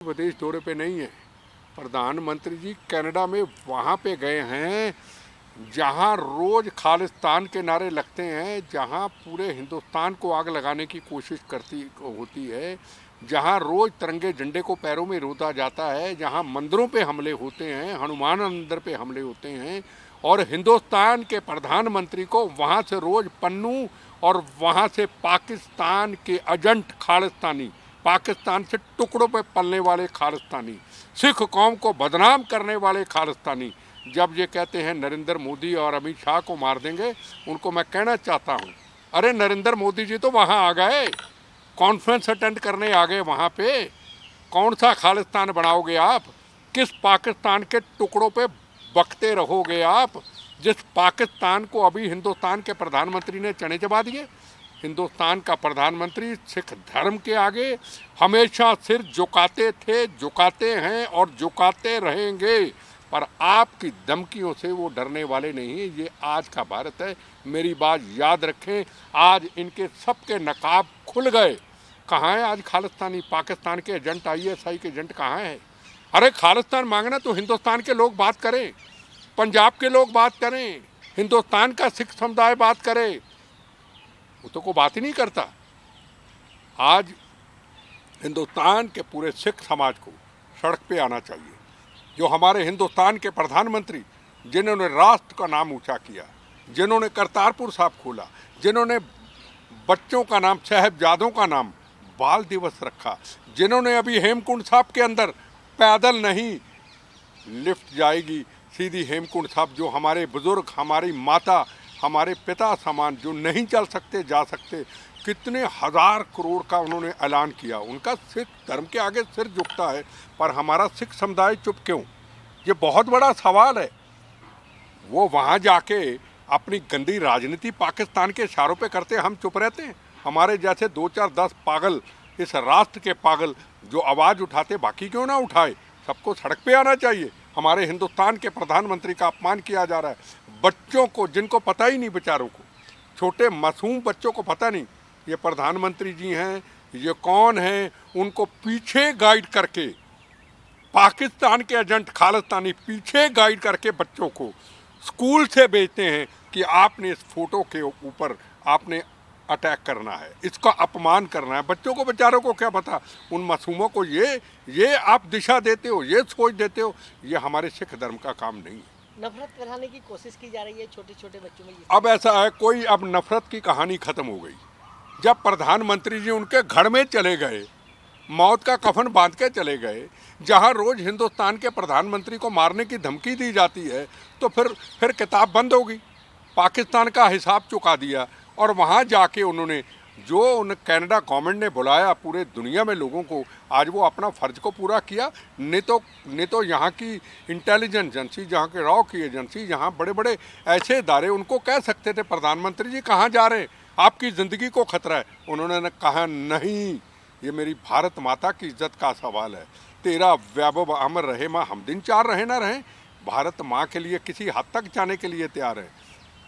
विदेश दौरे पे नहीं है। प्रधानमंत्री जी कनाडा में वहाँ पे गए हैं जहाँ रोज खालिस्तान के नारे लगते हैं, जहाँ पूरे हिंदुस्तान को आग लगाने की कोशिश करती होती है, जहाँ रोज तिरंगे झंडे को पैरों में रोता जाता है, जहाँ मंदिरों पे हमले होते हैं, हनुमान मंदिर पे हमले होते हैं, और हिंदुस्तान के प्रधानमंत्री को वहाँ से रोज पन्नू और वहाँ से पाकिस्तान के एजेंट खालिस्तानी, पाकिस्तान से टुकड़ों पे पलने वाले खालिस्तानी, सिख कौम को बदनाम करने वाले खालिस्तानी जब ये कहते हैं नरेंद्र मोदी और अमित शाह को मार देंगे, उनको मैं कहना चाहता हूँ, अरे नरेंद्र मोदी जी तो वहाँ आ गए, कॉन्फ्रेंस अटेंड करने आ गए वहाँ पे, कौन सा खालिस्तान बनाओगे आप? किस पाकिस्तान के टुकड़ों पे बकते रहोगे आप, जिस पाकिस्तान को अभी हिंदुस्तान के प्रधानमंत्री ने चने चबा दिए? हिंदुस्तान का प्रधानमंत्री सिख धर्म के आगे हमेशा सिर झुकाते थे, झुकाते हैं और झुकाते रहेंगे, पर आपकी धमकियों से वो डरने वाले नहीं। ये आज का भारत है, मेरी बात याद रखें। आज इनके सबके नकाब खुल गए। कहाँ है आज खालिस्तानी पाकिस्तान के एजेंट, ISI के एजेंट कहाँ है? अरे खालिस्तान मांगना तो हिंदुस्तान के लोग बात करें, पंजाब के लोग बात करें, हिंदुस्तान का सिख समुदाय बात करे, वो तो कोई बात ही नहीं करता। आज हिंदुस्तान के पूरे सिख समाज को सड़क पे आना चाहिए। जो हमारे हिंदुस्तान के प्रधानमंत्री, जिन्होंने राष्ट्र का नाम ऊंचा किया, जिन्होंने करतारपुर साहब खोला, जिन्होंने बच्चों का नाम, साहिबजादों का नाम बाल दिवस रखा, जिन्होंने अभी हेमकुंड साहब के अंदर पैदल नहीं, लिफ्ट जाएगी सीधी हेमकुंड साहब, जो हमारे बुजुर्ग, हमारी माता, हमारे पिता समान जो नहीं चल सकते जा सकते, कितने हजार करोड़ का उन्होंने ऐलान किया। उनका सिख धर्म के आगे सिर झुकता है, पर हमारा सिख समुदाय चुप क्यों? ये बहुत बड़ा सवाल है। वो वहाँ जाके अपनी गंदी राजनीति पाकिस्तान के इशारों पे करते, हम चुप रहते हैं। हमारे जैसे 2-4-10 पागल, इस राष्ट्र के पागल जो आवाज़ उठाते, बाकी क्यों ना उठाए? सबको सड़क पे आना चाहिए। हमारे हिंदुस्तान के प्रधानमंत्री का अपमान किया जा रहा है। बच्चों को, जिनको पता ही नहीं, बेचारों को, छोटे मासूम बच्चों को पता नहीं ये प्रधानमंत्री जी हैं, ये कौन हैं, उनको पीछे गाइड करके पाकिस्तान के एजेंट खालिस्तानी पीछे गाइड करके बच्चों को स्कूल से भेजते हैं कि आपने इस फोटो के ऊपर आपने अटैक करना है, इसका अपमान करना है। बच्चों को, बेचारों को क्या पता? उन मासूमों को ये आप दिशा देते हो, ये सोच देते हो। ये हमारे सिख धर्म का काम नहीं है। नफरत फैलाने की कोशिश की जा रही है छोटे छोटे बच्चों में। अब ऐसा है, कोई अब नफरत की कहानी खत्म हो गई। जब प्रधानमंत्री जी उनके घर में चले गए, मौत का कफन बांध के चले गए, जहां रोज हिंदुस्तान के प्रधानमंत्री को मारने की धमकी दी जाती है, तो फिर किताब बंद होगी। पाकिस्तान का हिसाब चुका दिया, और वहां जाके उन्होंने जो उन कनाडा गवर्नमेंट ने बुलाया पूरे दुनिया में लोगों को, आज वो अपना फ़र्ज को पूरा किया। नहीं तो यहाँ की इंटेलिजेंस एजेंसी, जहाँ के रॉ की एजेंसी, यहाँ बड़े बड़े ऐसे इदारे उनको कह सकते थे, प्रधानमंत्री जी कहाँ जा रहे हैं, आपकी ज़िंदगी को खतरा है। उन्होंने कहा नहीं, ये मेरी भारत माता की इज्जत का सवाल है, तेरा वैभव अमर रहे माँ, हम दिन चार रहे ना रहें, भारत माँ के लिए किसी हद तक जाने के लिए तैयार है।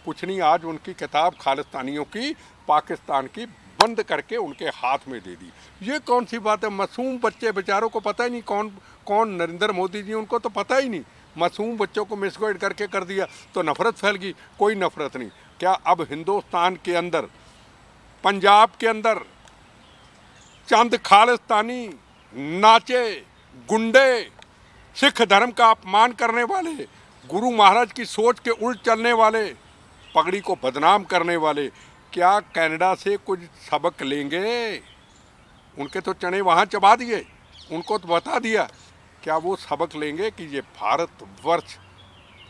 कुछ नहीं, आज उनकी किताब खालिस्तानियों की, पाकिस्तान की, बंद करके उनके हाथ में दे दी। ये कौन सी बात है? मासूम बच्चे, बेचारों को पता ही नहीं कौन नरेंद्र मोदी जी, उनको तो पता ही नहीं। मासूम बच्चों को मिसगाइड करके कर दिया तो नफरत फैल गई। कोई नफरत नहीं। क्या अब हिंदुस्तान के अंदर, पंजाब के अंदर चंद खालिस्तानी नाचे, गुंडे, सिख धर्म का अपमान करने वाले, गुरु महाराज की सोच के उल्ट चलने वाले, पगड़ी को बदनाम करने वाले, क्या कनाडा से कुछ सबक लेंगे? उनके तो चने वहाँ चबा दिए, उनको तो बता दिया। क्या वो सबक लेंगे कि ये भारतवर्ष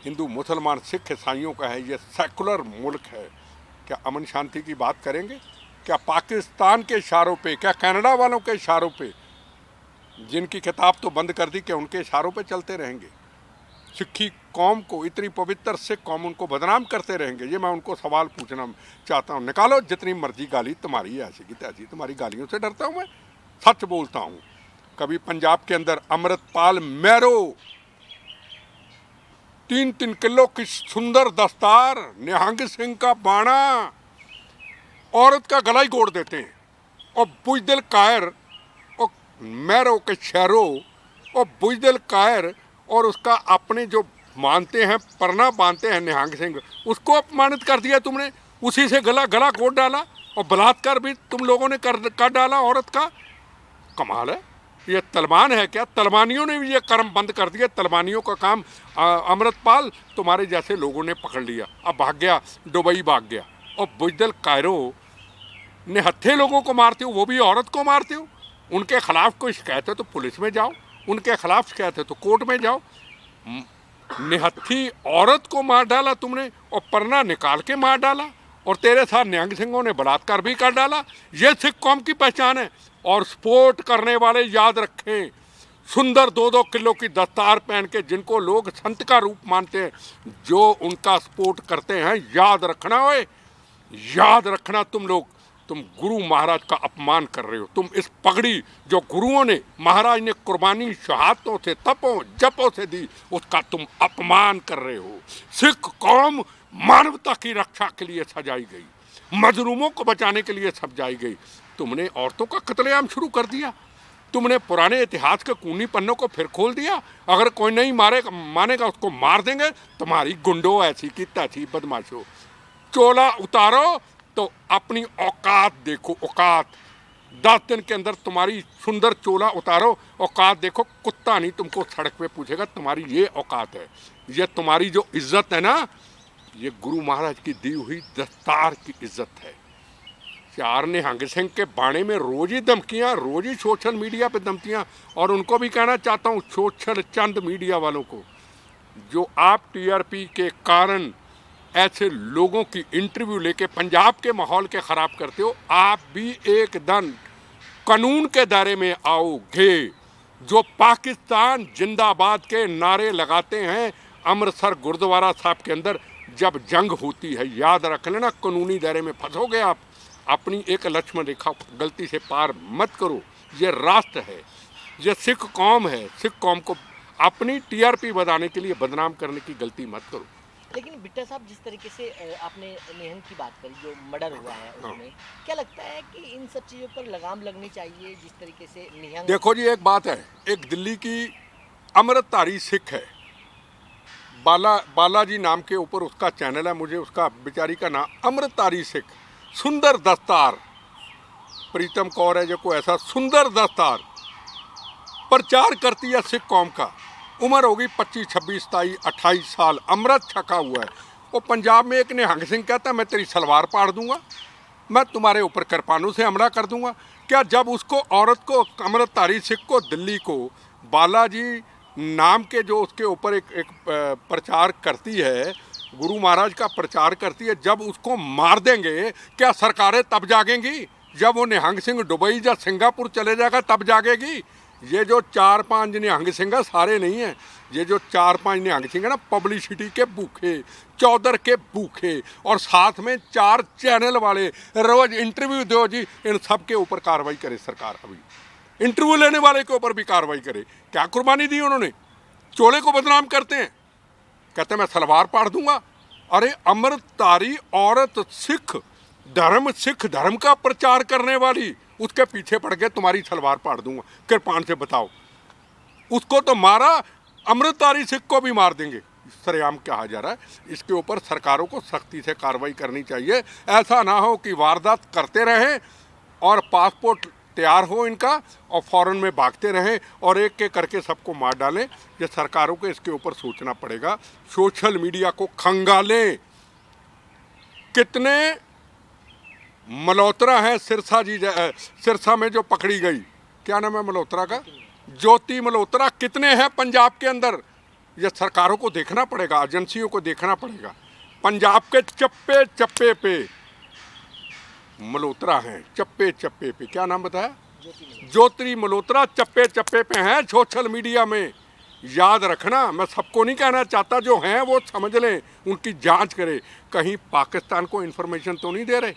हिंदू, मुसलमान, सिख, ईसाइयों का है, ये सेकुलर मुल्क है? क्या अमन शांति की बात करेंगे? क्या पाकिस्तान के इशारों पे, क्या कनाडा वालों के इशारों पे, जिनकी किताब तो बंद कर दी, क्या उनके इशारों पे चलते रहेंगे? सिक्खी कौम को, इतनी पवित्र सिख कौम, उनको बदनाम करते रहेंगे? ये मैं उनको सवाल पूछना चाहता हूँ। निकालो जितनी मर्जी गाली, तुम्हारी ऐसी की तैसी, तुम्हारी गालियों से डरता हूँ मैं? सच बोलता हूँ। कभी पंजाब के अंदर अमृतपाल मैरो 3-3 किलो की सुंदर दस्तार, निहंग सिंह का बाणा, औरत का गला ही गोड़ देते हैं, और बुजदिल कायर और मैरो के शहरों और बुजदिल कायर और उसका अपने जो मानते हैं परना बांधते हैं निहंग सिंह, उसको अपमानित कर दिया तुमने, उसी से गला गला घोट डाला और बलात्कार भी तुम लोगों ने कर डाला औरत का। कमाल है। ये तलमान है क्या? तलमानियों ने भी ये कर्म बंद कर दिया। तलमानियों का काम अमृतपाल तुम्हारे जैसे लोगों ने पकड़ लिया, अब भाग गया, दुबई भाग गया। और बुजदिल कायरो ने हत्थे लोगों को मारते हो, वो भी औरत को मारते हो। उनके खिलाफ कोई शिकायत है तो पुलिस में जाओ, उनके खिलाफ शिकायत है तो कोर्ट में जाओ। निहत्थी औरत को मार डाला तुमने और परना निकाल के मार डाला, और तेरे साथ निहंग सिंहों ने बलात्कार भी कर डाला। ये सिख कौम की पहचान है। और स्पोर्ट करने वाले याद रखें, सुंदर 2-2 किलो की दस्तार पहन के जिनको लोग संत का रूप मानते हैं, जो उनका स्पोर्ट करते हैं, याद रखना ओए, याद रखना तुम लोग, तुम गुरु महाराज का अपमान कर रहे हो। तुम इस पगड़ी जो गुरुओं ने, महाराज ने कुर्बानी शहादतों से, तपों जपों से दी, उसका तुम अपमान कर रहे हो। सिख कौम मानवता की रक्षा के लिए सजाई गई, मजलूमों को बचाने के लिए सजाई गई। तुमने औरतों का कत्लेआम शुरू कर दिया। तुमने पुराने इतिहास के कूनी पन्नों को फिर खोल दिया। अगर कोई नहीं मानेगा उसको मार देंगे। तुम्हारी गुंडो ऐसी की तैसी बदमाशो। चोला उतारो तो अपनी औकात देखो, औकात। 10 दिन के अंदर तुम्हारी सुंदर चोला उतारो, औकात देखो। कुत्ता नहीं तुमको सड़क पे पूछेगा, तुम्हारी ये औकात है। ये तुम्हारी जो इज्जत है ना, ये गुरु महाराज की दी हुई दस्तार की इज्जत है। 4 निहंग सिंह के बाणे में रोज ही धमकियाँ, रोज ही सोशल मीडिया पे धमकियाँ। और उनको भी कहना चाहता हूँ, सोशल चंद मीडिया वालों को, जो आप टीआरपी के कारण ऐसे लोगों की इंटरव्यू लेके पंजाब के माहौल के ख़राब करते हो, आप भी एक दिन कानून के दायरे में आओगे। जो पाकिस्तान जिंदाबाद के नारे लगाते हैं अमृतसर गुरुद्वारा साहब के अंदर जब जंग होती है, याद रख लेना, कानूनी दायरे में फंसोगे आप। अपनी एक लक्ष्मण रेखा गलती से पार मत करो। ये राष्ट्र है, ये सिख कौम है। सिख कौम को अपनी टीआरपी बढ़ाने के लिए बदनाम करने की गलती मत करो। लेकिन बिट्टा साहब, जिस तरीके से आपने निहंग की बात करी, जो मर्डर हुआ है उसमें, क्या लगता है कि इन सब चीज़ों पर लगाम लगनी चाहिए? जिस तरीके से निहंग, देखो जी, एक बात है, एक दिल्ली की अमृतधारी सिख है, बालाजी नाम के ऊपर उसका चैनल है, मुझे उसका बेचारी का नाम, अमृतधारी सिख, सुंदर दस्तार, प्रीतम कौर है जो को ऐसा सुंदर दस्तार प्रचार करती है सिख कौम का। उम्र होगी 25, 26, 27, 28 साल, अमृत छका हुआ है। वो पंजाब में एक निहंग सिंह कहता है मैं तेरी सलवार पाड़ दूंगा, मैं तुम्हारे ऊपर कृपाणु से हमला कर दूंगा। क्या जब उसको, औरत को, अमृतधारी सिख को, दिल्ली को, बालाजी नाम के जो उसके ऊपर एक प्रचार करती है, गुरु महाराज का प्रचार करती है, जब उसको मार देंगे क्या सरकारें तब जागेंगी? जब वो निहंग सिंह दुबई या सिंगापुर चले जाएगा तब जागेगी। ये जो 4-5 निहंग सिंह सारे नहीं हैं, ये जो 4-5 निहंग सिंह है ना, पब्लिसिटी के भूखे, चौधर के भूखे, और साथ में 4 चैनल वाले, रोज इंटरव्यू दो जी, इन सब के ऊपर कार्रवाई करे सरकार। अभी इंटरव्यू लेने वाले के ऊपर भी कार्रवाई करे। क्या कुर्बानी दी उन्होंने? चोले को बदनाम करते हैं, कहते हैं मैं सलवार पाड़ दूंगा। अरे अमृतधारी औरत, सिख धर्म का प्रचार करने वाली, उसके पीछे पड़ के तुम्हारी सलवार पाड़ दूंगा, कृपाण से बताओ। उसको तो मारा, अमृतधारी सिख को भी मार देंगे। सरेआम कहा जा रहा है। इसके ऊपर सरकारों को सख्ती से कार्रवाई करनी चाहिए। ऐसा ना हो कि वारदात करते रहें और पासपोर्ट तैयार हो इनका और फॉरेन में भागते रहें और एक एक करके सबको मार डालें। ये सरकारों को इसके ऊपर सोचना पड़ेगा। सोशल मीडिया को खंगालें। कितने मल्होत्रा हैं सिरसा में जो पकड़ी गई, क्या नाम है मल्होत्रा का, ज्योति मल्होत्रा, कितने हैं पंजाब के अंदर? ये सरकारों को देखना पड़ेगा, एजेंसियों को देखना पड़ेगा। पंजाब के चप्पे चप्पे पे मल्होत्रा हैं, चप्पे चप्पे पे। क्या नाम बताया? ज्योति मल्होत्रा चप्पे चप्पे पे हैं सोशल मीडिया में। याद रखना, मैं सबको नहीं कहना चाहता, जो हैं वो समझ लें, उनकी जांच करें। कहीं पाकिस्तान को इन्फॉर्मेशन तो नहीं दे रहे।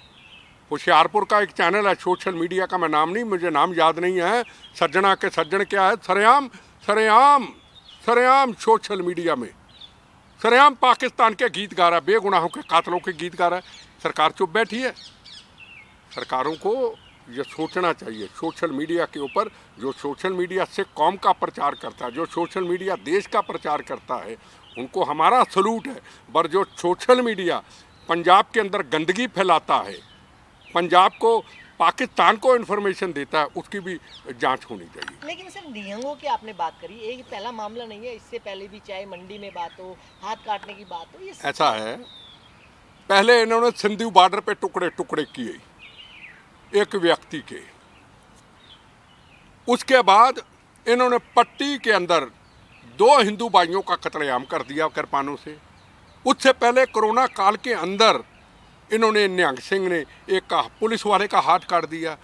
होशियारपुर का एक चैनल है सोशल मीडिया का, मैं नाम नहीं, मुझे नाम याद नहीं है, सज्जना के सज्जन क्या है, सरेआम सरेआम सरेआम सोशल मीडिया में सरेआम पाकिस्तान के गीत गा रहा है, बेगुनाहों के कातलों के गीत गा रहा है। सरकार चुप बैठी है। सरकारों को ये सोचना चाहिए। सोशल मीडिया के ऊपर, जो सोशल मीडिया से कौम का प्रचार करता है, जो सोशल मीडिया देश का प्रचार करता है, उनको हमारा सलूट है। पर जो सोशल मीडिया पंजाब के अंदर गंदगी फैलाता है, पंजाब को, पाकिस्तान को इन्फॉर्मेशन देता है, उसकी भी जांच होनी चाहिए। लेकिन सर निहंगों की आपने बात करी, एक पहला मामला नहीं है, इससे पहले भी चाहे मंडी में बात हो, हाथ काटने की बात हो, ये ऐसा है, पहले इन्होंने सिंधु बॉर्डर पे टुकड़े टुकड़े किए एक व्यक्ति के, उसके बाद इन्होंने पट्टी के अंदर 2 हिंदू भाइयों का कत्लेआम कर दिया किरपानों से। उससे पहले कोरोना काल के अंदर इन्होंने निहंग सिंह ने एक का पुलिस वाले का हाथ काट दिया।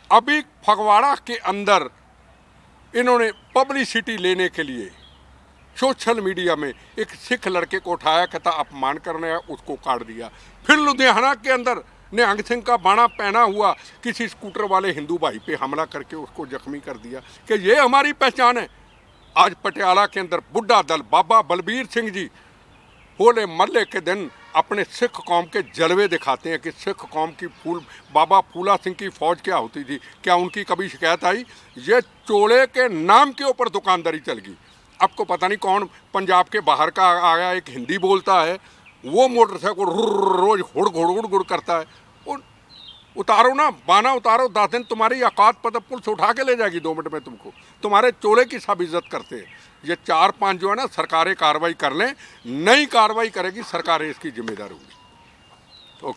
अभी फगवाड़ा के अंदर इन्होंने पब्लिसिटी लेने के लिए सोशल मीडिया में एक सिख लड़के को उठाया, कहता अपमान करना है, उसको काट दिया। फिर लुधियाना के अंदर निहंग सिंह का बाणा पहना हुआ किसी स्कूटर वाले हिंदू भाई पे हमला करके उसको जख्मी कर दिया कि ये हमारी पहचान है। आज पटियाला के अंदर बुढ़ा दल बाबा बलबीर सिंह जी होले महल्ले के दिन अपने सिख कौम के जलवे दिखाते हैं कि सिख कौम की बाबा फूला सिंह की फौज क्या होती थी, क्या उनकी कभी शिकायत आई? ये चोले के नाम के ऊपर दुकानदारी चल गई। आपको पता नहीं कौन पंजाब के बाहर का आया, एक हिंदी बोलता है, वो मोटरसाइकिल रोज हुड़ करता है। उतारो ना, बाना उतारो, 10 दिन तुम्हारी औकात पता पुलिस उठा के ले जाएगी 2 मिनट में तुमको। तुम्हारे चोले की सब इज्जत करते हैं। ये 4-5 जो है ना, सरकारें कार्रवाई कर लें, नई कार्रवाई करेगी सरकारें, इसकी जिम्मेदार होगी।